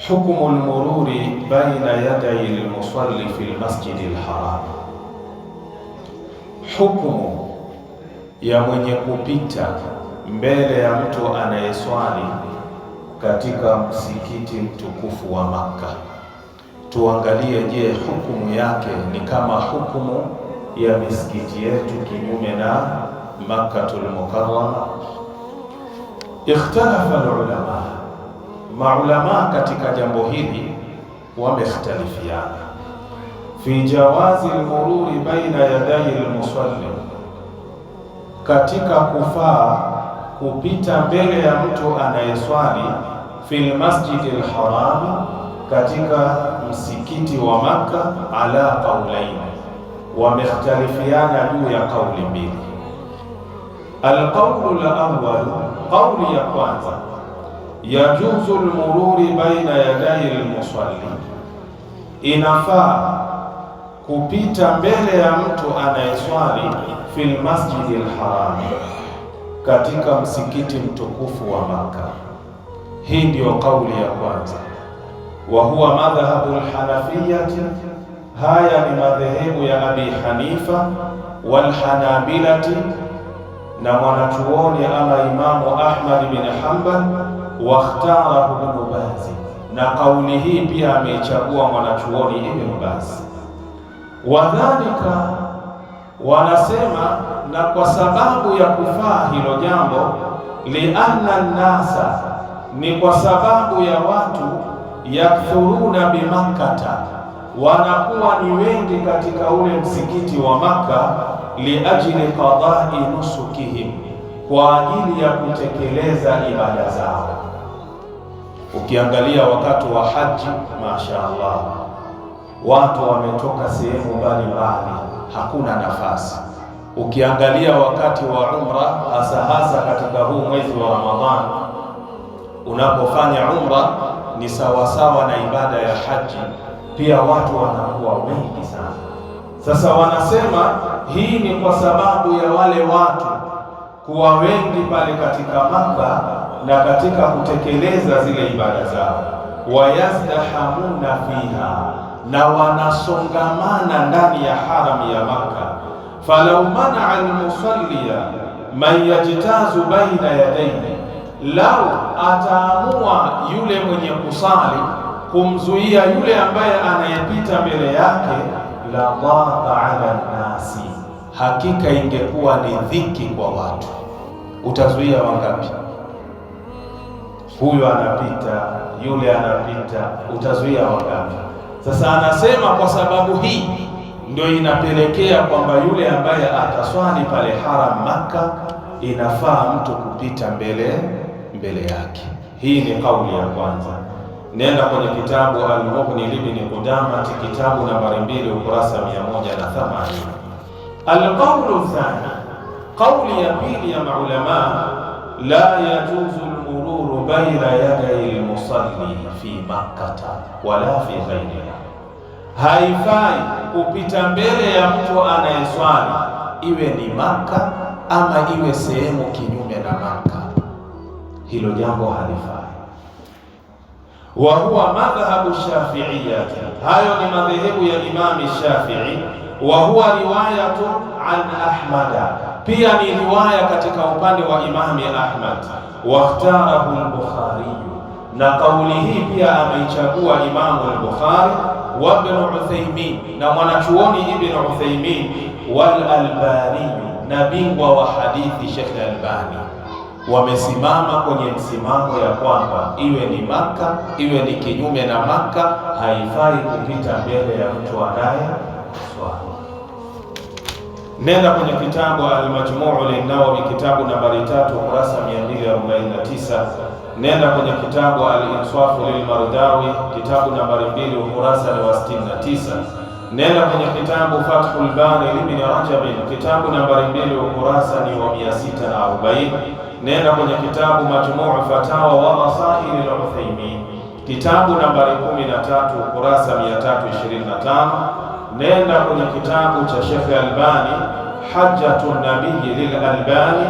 Hukmu al-mururi baina yaday al-musalli fi al-masjid al-haram, hukumu ya mwenye kupita mbele ya mtu anayeswali katika msikiti mtukufu wa Makka. Tuangalie, je, hukumu yake ni kama hukumu ya misikiti yetu kinyume na Makkatul Mukarrama? Ikhtalafa al-ulama, maulama katika jambo hili wamekhtalifiana fi jawazi al-mururi baina yaday al-musalli, katika kufaa kupita mbele ya mtu anayeswali fil masjid al-haram, katika msikiti wa Makka. Ala qaulain, wamekhtalifiana juu ya kauli mbili. Alqaulu al-awwal, qauli ya kwanza, yajuzu al-mururi baina yaday al-musalli, inafaa kupita mbele ya mtu anayeswali fil masjid al-haram, katika msikiti mtukufu wa Makka. Hii ndiyo kauli ya kwanza. Wa huwa madhhabu al-hanafiyyati, haya ni madhehebu ya Abi Hanifa, wal hanabilati, na mwanachuoni ama Imamu Ahmad bin Hanbal, wakhtarahu Ibn Baz, na kauli hii pia ameichagua mwanachuoni Ibn Baz. Wadhalika, wanasema na kwa sababu ya kufaa hilo jambo, lianna nnasa, ni kwa sababu ya watu, yakthuruna bimakkata, wanakuwa ni wengi katika ule msikiti wa Makka, liajli qadai nusukihim, kwa ajili ya kutekeleza ibada zao. Ukiangalia wakati wa haji, mashaallah, watu wametoka sehemu mbalimbali, hakuna nafasi. Ukiangalia wakati wa umra, hasa katika huu mwezi wa Ramadhani, unapofanya umra ni sawasawa na ibada ya haji, pia watu wanakuwa wengi sana. Sasa wanasema hii ni kwa sababu ya wale watu kuwa wengi pale katika Makka na katika kutekeleza zile ibada zao. Wayazdahamuna fiha, na wanasongamana ndani ya haram ya Makka. Falau mana al-musalliya man yajtazu baina yadayhi, lau ataamua yule mwenye kusali kumzuia yule ambaye anayepita mbele yake, la dhaqa ala nnasi, hakika ingekuwa ni dhiki kwa watu. Utazuia wangapi? Huyu anapita, yule anapita, utazuia wangapi? Sasa anasema kwa sababu hii ndio inapelekea kwamba yule ambaye ataswali pale haram Makka, inafaa mtu kupita mbele yake. Hii ni kauli ya kwanza. Nenda kwenye kitabu Al-Mughni Ibn Qudamah, kitabu nambari 2, ukurasa 180. Al-qawlu thani, kauli ya pili ya maulama, la yajuzu al-mururu baina yaday al-musalli fi Makkah wala fi ghayriha, haifai kupita mbele ya mtu anayeswali, iwe ni Makka ama iwe sehemu kinyume na Makka. Hilo jambo halifai. Wa huwa madhhabu Shafi'iyyati, hayo ni madhehebu ya Imam Shafi'i. Wa huwa riwayatu an Ahmada, pia ni riwaya katika upande wa Imam Ahmad. Wakhtarahu al-Bukhari, na kauli hii pia ameichagua Imam al-Bukhari, wa Ibn Uthaymin, na mwanachuoni Ibn Uthaymin, wal Albani, na bingwa wa hadithi Sheikh Albani, wamesimama kwenye msimamo ya kwamba iwe ni Makka iwe ni kinyume na Makka, haifai kupita mbele ya mtu anayeswali. Nenda kwenye kitabu Al-Majmu' lin-Nawawi, kitabu nambari 3, ukurasa 249. Nenda kwenye kitabu Al-Insaf lil-Mardawi, kitabu nambari 2, ukurasa wa 69. Nenda kwenye kitabu Fathul Bari Ibn Rajab, kitabu nambari 2, ukurasa ni wa 640. Nenda kwenye kitabu Majmu' Fatawa wa Rasail al-Uthaymin, kitabu nambari 13, ukurasa 325. Nenda kwenye kitabu cha Sheikh Albani, Hajjatun Nabii lil Albani,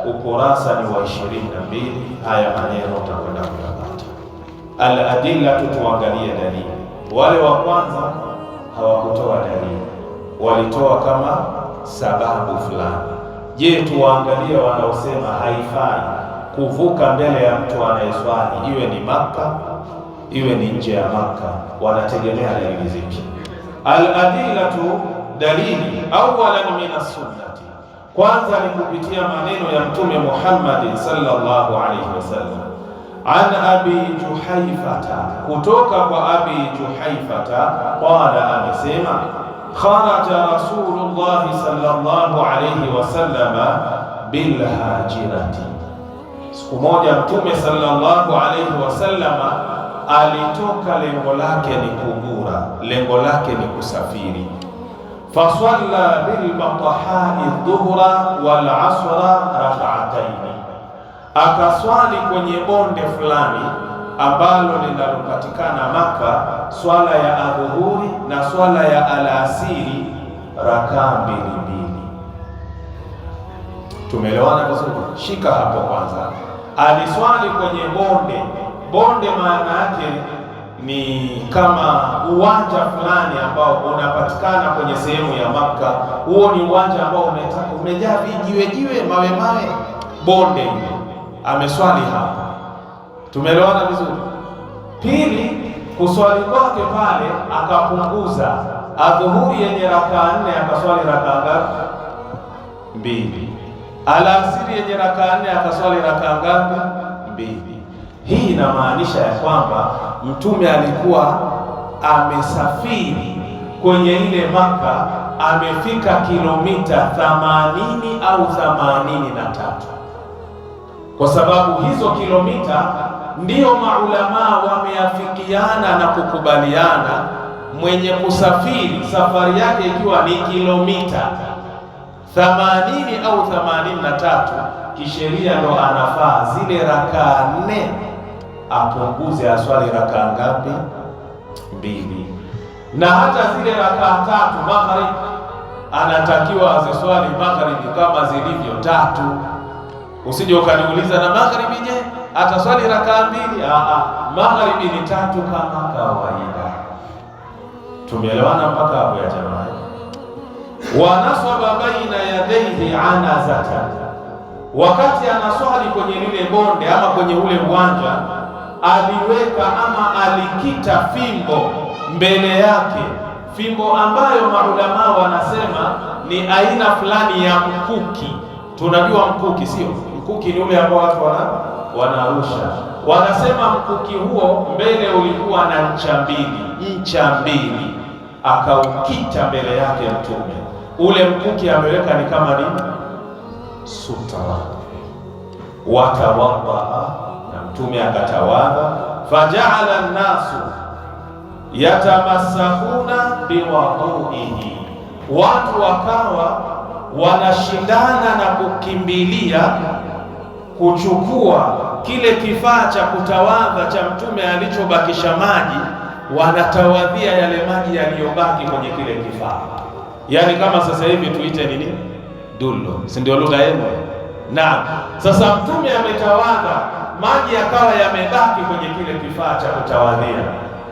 ukurasa ni wa 22. Haya maneno utakwenda kuyapata. Al-adillatu, tuangalie dalili. Wale wa kwanza hawakutoa dalili, walitoa kama sababu fulani. Je, tuwaangalie wanaosema haifai kuvuka mbele ya mtu anayeswali, iwe ni Makka iwe ni nje ya Makka, wanategemea dalili zipi? Al-adillatu, dalili awalan min as-sunnati, kwanza ni kupitia maneno ya Mtume Muhammad sallallahu alaihi wasallam. An Abi Juhaifata, kutoka kwa Abi Juhaifata, qala, amesema kharaja Rasulullah sallallahu alaihi wasallam bilhajirati, siku moja Mtume sallallahu alaihi wasallam alitoka, lengo lake ni kugura, lengo lake ni kusafiri. Fasalla bilbatahai dhuhra wal asra rak'ataini, akaswali kwenye bonde fulani ambalo linalopatikana Maka, swala ya adhuhuri na swala ya alasiri, rakaa mbili mbili. Tumeelewana vizuri? Shika hapo kwanza. Aliswali kwenye bonde. Bonde maana yake ni kama uwanja fulani ambao unapatikana kwenye sehemu ya Maka. Huo ni uwanja ambao umejaa vijiwe, mawe, bonde hilo. Ameswali hapa. Tumeelewana vizuri? Pili, kuswali kwake pale akapunguza adhuhuri yenye rakaa 4 akaswali rakaa ngapi? 2. Alasiri yenye rakaa 4 akaswali rakaa ngapi? 2. Hii inamaanisha ya kwamba Mtume alikuwa amesafiri kwenye ile Maka, amefika kilomita 80 au 83, kwa sababu hizo kilomita ndiyo maulamaa wameafikiana na kukubaliana, mwenye kusafiri safari yake ikiwa ni kilomita 80 au 83, kisheria ndo anafaa zile rakaa 4 apunguze, aswali rakaa ngapi? 2. Na hata zile rakaa 3 magharibi anatakiwa aziswali magharibi kama zilivyo 3. Usije ukaniuliza na magharibi je, ataswali rakaa 2? Magharibi ni 3 kama kawaida. Tumeelewana mpaka hapo ya jamaa? Wa nasaba baina yadayhi anazatan, wakati anaswali kwenye lile bonde ama kwenye ule uwanja, aliweka ama alikita fimbo mbele yake, fimbo ambayo maulamaa wanasema ni aina fulani ya mkuki. Tunajua mkuki, sio? Mkuki ni ule ambao watu wanarusha. Wanasema mkuki huo mbele ulikuwa na ncha mbili, akaukita mbele yake Mtume. Ule mkuki ameweka ni kama ni sutra. Watawadha, na Mtume akatawadha. Fajaala nnasu yatamassahuna biwadhuihi, watu wakawa wanashindana na kukimbilia kuchukua kile kifaa cha kutawadha cha Mtume alichobakisha maji, wanatawadhia yale maji yaliyobaki kwenye kile kifaa. Yaani kama sasa hivi tuite nini? Dullo, si ndio lugha yenu? Naam. Sasa Mtume ametawadha, maji yakawa yamebaki kwenye kile kifaa cha kutawadhia.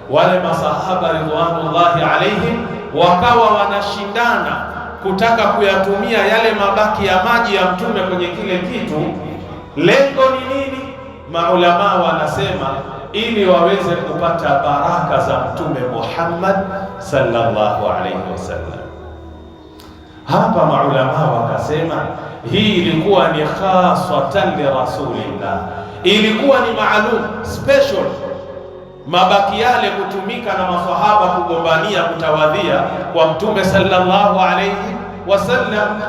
Wale masahaba ridwanullahi alaihim wakawa wanashindana kutaka kuyatumia yale mabaki ya maji ya Mtume kwenye kile kitu. Lengo ni nini? Maulamaa wanasema ili waweze kupata baraka za Mtume Muhammad sallallahu alaihi wasallam. Hapa maulamaa wakasema hii ilikuwa ni khasatan li rasulillah, ilikuwa ni maalum, special, mabaki yale kutumika na maswahaba kugombania kutawadhia kwa Mtume sallallahu alaihi wasallam.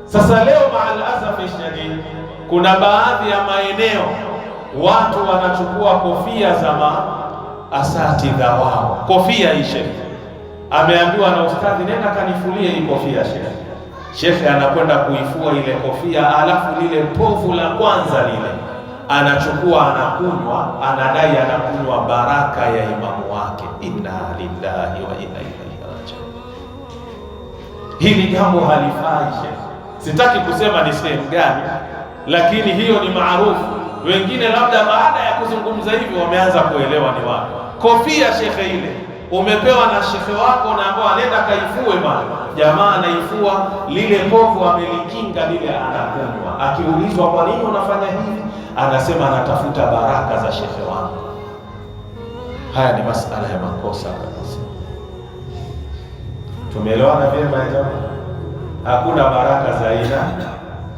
Sasa leo maalasafi shadid, kuna baadhi ya maeneo watu wanachukua kofia za maasatidha wao. Kofia hii shekhe ameambiwa na ustadhi, nenda kanifulie hii kofia shekhe. Shekhe anakwenda kuifua ile kofia, alafu lile povu la kwanza lile anachukua anakunywa, anadai anakunywa baraka ya imamu wake. Inna lillahi wa inna ilaihi rajiun. Hili jambo halifai shekhe. Sitaki kusema ni sehemu gani, lakini hiyo ni maarufu. Wengine labda baada ya kuzungumza hivi wameanza kuelewa ni wapi. Kofia shekhe ile umepewa na shekhe wako, na ambao anaenda kaifue bwana, jamaa anaifua lile povu, amelikinga lile, anakunywa. Akiulizwa kwa nini unafanya hivi, anasema anatafuta baraka za shekhe wangu. Haya ni masala ya makosa kabisa. Tumeelewana vyema jamani? Hakuna baraka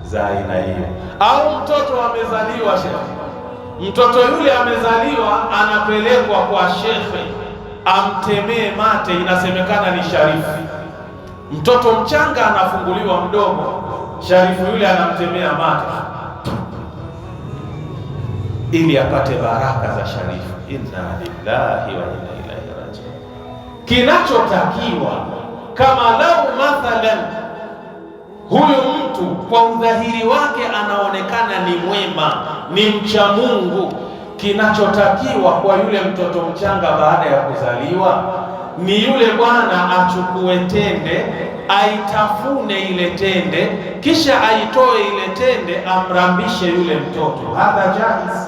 za aina hiyo. Au mtoto amezaliwa shekhe, mtoto yule amezaliwa, anapelekwa kwa shekhe amtemee mate, inasemekana ni sharifu. Mtoto mchanga anafunguliwa mdomo, sharifu yule anamtemea mate ili apate baraka za sharifu. Inna lillahi wa inna ilaihi rajiun. Kinachotakiwa, kama lau mathalan huyu mtu kwa udhahiri wake anaonekana ni mwema, ni mcha Mungu, kinachotakiwa kwa yule mtoto mchanga baada ya kuzaliwa ni yule bwana achukue tende, aitafune ile tende, kisha aitoe ile tende, amrambishe yule mtoto. Hadha jaiz,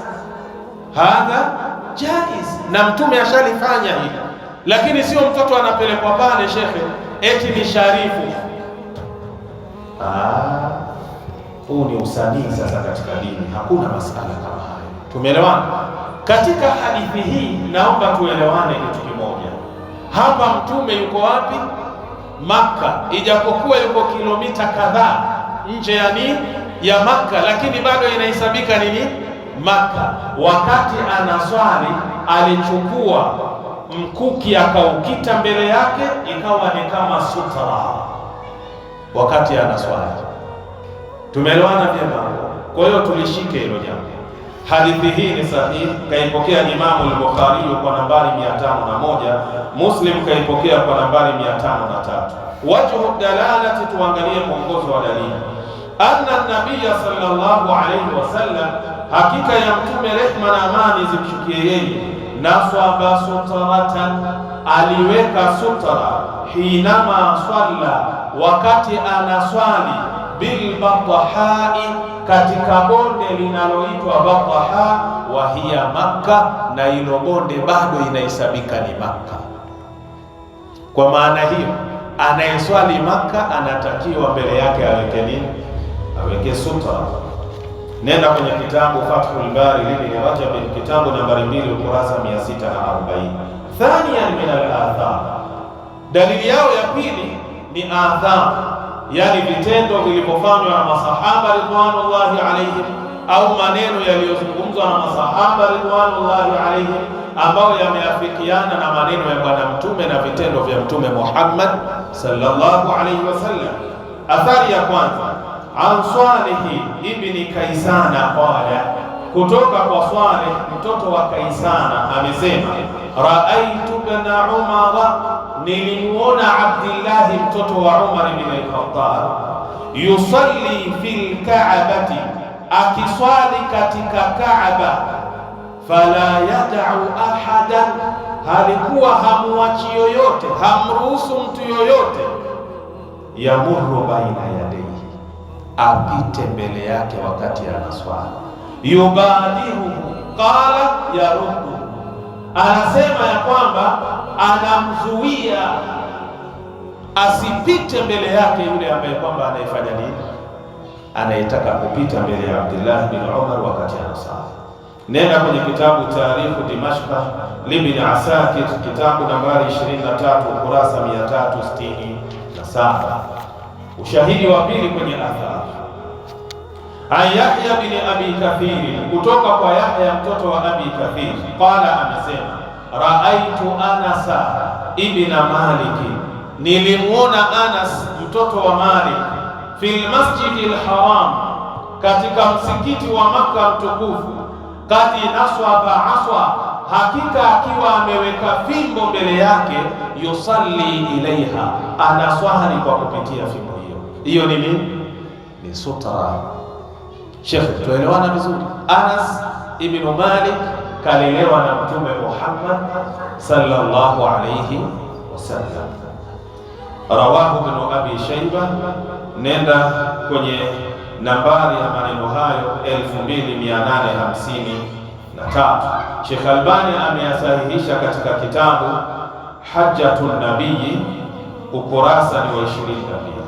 hadha jaiz, na Mtume ashalifanya hili. Lakini sio mtoto anapelekwa pale shekhe eti ni sharifu. Huu ni usanii sasa katika dini, hakuna masala kama hayo. Tumeelewana? Katika hadithi hii naomba tuelewane kitu kimoja. Hapa Mtume yuko wapi? Makka, ijapokuwa yuko kilomita kadhaa nje ya nini ya Makka, lakini bado inahesabika nini Makka. Wakati anaswali alichukua mkuki akaukita mbele yake, ikawa ni kama sutra wakati anaswali. Tumeelewana vyema? Kwa hiyo tulishike hilo jambo. Hadithi hii ni sahihi, kaipokea Imamu al-Bukhari kwa nambari 501, Muslim kaipokea kwa nambari 503. Wajhu dalalati, tuangalie mwongozo wa dalili. Anna nabiyya sallallahu alayhi wasallam, hakika ya Mtume rehma na amani zimshukie yeye, naswaba sutratan, aliweka sutra, hinama swalla, wakati anaswali, bil Batahai, katika bonde linaloitwa Bataha, wa hiya Makka, na hilo bonde bado inahesabika ni Makka. Kwa maana hiyo anayeswali Makka anatakiwa mbele yake aweke nini? Aweke sutra. Nenda kwenye kitabu Fathul Bari Ibn Rajab, kitabu nambari 2 ukurasa 640. Thaniyan min al-athar, dalili yao ya pili ni athar, yani vitendo vilivyofanywa na masahaba ridwanullahi alaihim, au maneno yaliyozungumzwa na masahaba ridwanullahi alaihim, ambayo yameafikiana na maneno ya Bwana Mtume na vitendo vya Mtume Muhammad sallallahu alaihi wasallam. Athari ya kwanza, an Salih ibn Kaisana qala, kutoka kwa Salih mtoto wa Kaisana amesema, raaitu ibn Umar, nilimuona Abdullah mtoto wa Umar ibn al-Khattab, yusalli fil Ka'bati, akiswali katika Kaaba, fala yad'u ahadan, halikuwa hamuachi yoyote, hamruhusu mtu yoyote, yamurru baina yadayhi, apite mbele yake wakati anaswali, yubadihu, qala yaruddu, anasema ya kwamba anamzuia asipite mbele yake yule ambaye kwamba anayefanya nini, anayetaka kupita mbele ya Abdullah bin Umar wakati anasali. Nenda kwenye kitabu Tarikhu Dimashq Ibn Asakir, kitabu nambari 23 ukurasa 367. Ushahidi wa pili kwenye athar, an Yahya bin Abi Kathir, kutoka kwa Yahya mtoto wa Abi Kathir, qala, amesema, raaitu Anasa ibn Malik, nilimuona Anas mtoto wa Malik, fil masjidil haram, katika msikiti wa Makka mtukufu, kati naswaba aswa, hakika akiwa ameweka fimbo mbele yake, yusalli ilaiha, anaswali kwa kupitia fimbo hiyo. Hiyo ni nini? Ni sutra. Sheikh, tuelewana vizuri? Anas ibn Malik kalelewa na Mtume Muhammad sallallahu alayhi wasallam. Rawahu ibn Abi Shayba, nenda kwenye nambari ya maneno hayo 2857. 23. Sheikh Albani ameyasahihisha katika kitabu Hajjatun Nabii, ukurasa ni wa 22.